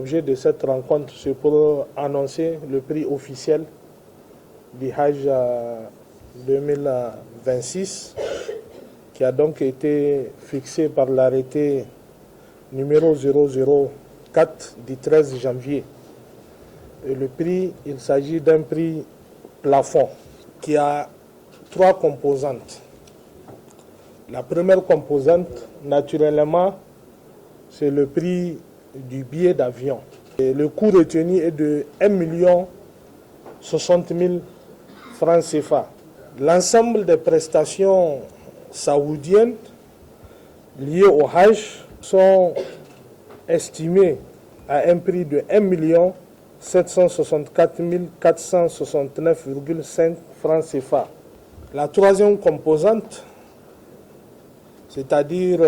l'objet de cette rencontre, c'est pour annoncer le prix officiel du Hajj 2026, qui a donc été fixé par l'arrêté numéro 004 du 13 janvier. Et le prix, il s'agit d'un prix plafond qui a 3 composantes. La première composante, naturellement, c'est le prix du billet d'avion. Le coût retenu est de 1 060 000 francs CFA. L'ensemble des prestations saoudiennes liées au Hajj sont estimées à un prix de 1 764 469,5 francs CFA. La troisième composante, c'est-à-dire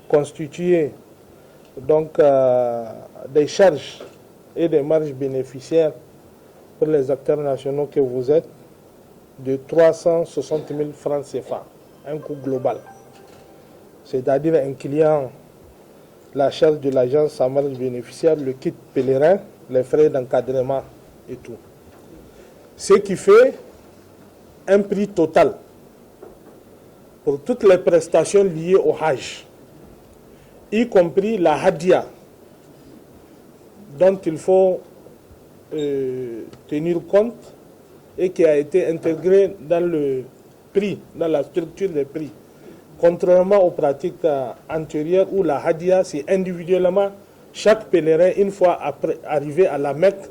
constituée donc des charges et des marges bénéficiaires pour les acteurs nationaux que vous êtes, de 360 000 francs CFA, un coût global. C'est-à-dire incluant la charge de l'agence, sa marge bénéficiaire, le kit pèlerin, les frais d'encadrement et tout. Ce qui fait un prix total pour toutes les prestations liées au Hajj, y compris la Hadia, dont il faut tenir compte et qui a été intégrée dans le prix, dans la structure des prix. Contrairement aux pratiques antérieures où la Hadia, c'est individuellement, chaque pèlerin, une fois après arrivé à la Mecque,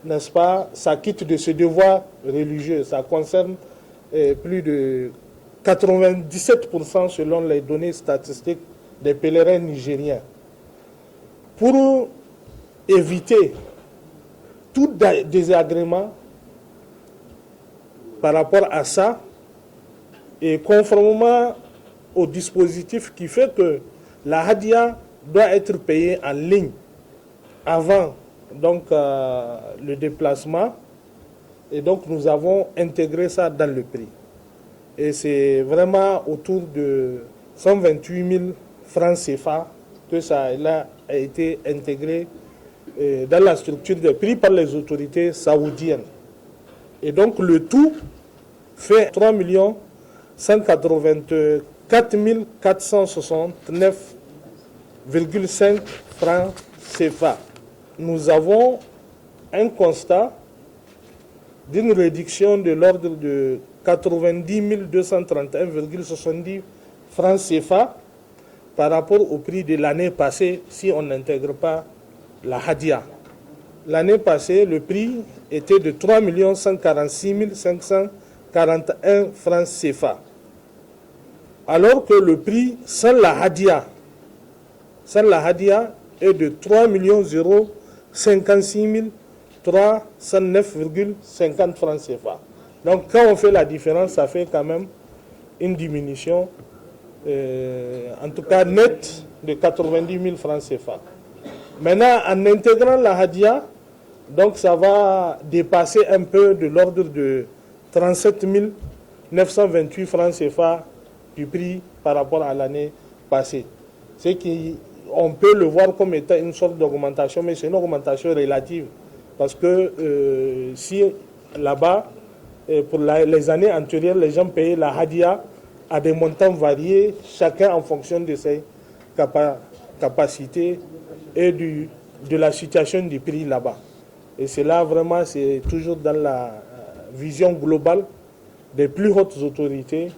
n'est-ce pas, s'acquitte de ce devoir religieux. Ça concerne plus de 97% selon les données statistiques des pèlerins nigériens. Pour éviter tout désagrément par rapport à ça, et conformément au dispositif qui fait que la Hadia doit être payée en ligne avant donc, le déplacement, et donc nous avons intégré ça dans le prix. Et c'est vraiment autour de 128 000 francs CFA que ça a été intégré dans la structure des prix par les autorités saoudiennes. Et donc le tout fait 3 184 469,5 francs CFA. Nous avons un constat d'une réduction de l'ordre de 90 231,70 francs CFA par rapport au prix de l'année passée si on n'intègre pas la Hadia. L'année passée, le prix était de 3 146 541 francs CFA. Alors que le prix sans la Hadia est de 3 056 309,50 francs CFA. Donc quand on fait la différence, ça fait quand même une diminution, en tout cas nette, de 90 000 francs CFA. Maintenant, en intégrant la Hadia, donc ça va dépasser un peu de l'ordre de 37 928 francs CFA du prix par rapport à l'année passée. C'est qu'on peut le voir comme étant une sorte d'augmentation, mais c'est une augmentation relative. Parce que si là-bas, pour les années antérieures, les gens payaient la Hadia à des montants variés, chacun en fonction de ses capacités et de la situation du prix là-bas. Et c'est là vraiment, c'est toujours dans la vision globale des plus hautes autorités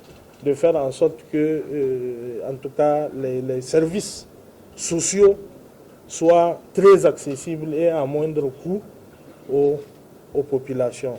de faire en sorte que, en tout cas, les services sociaux soient très accessibles et à moindre coût aux populations.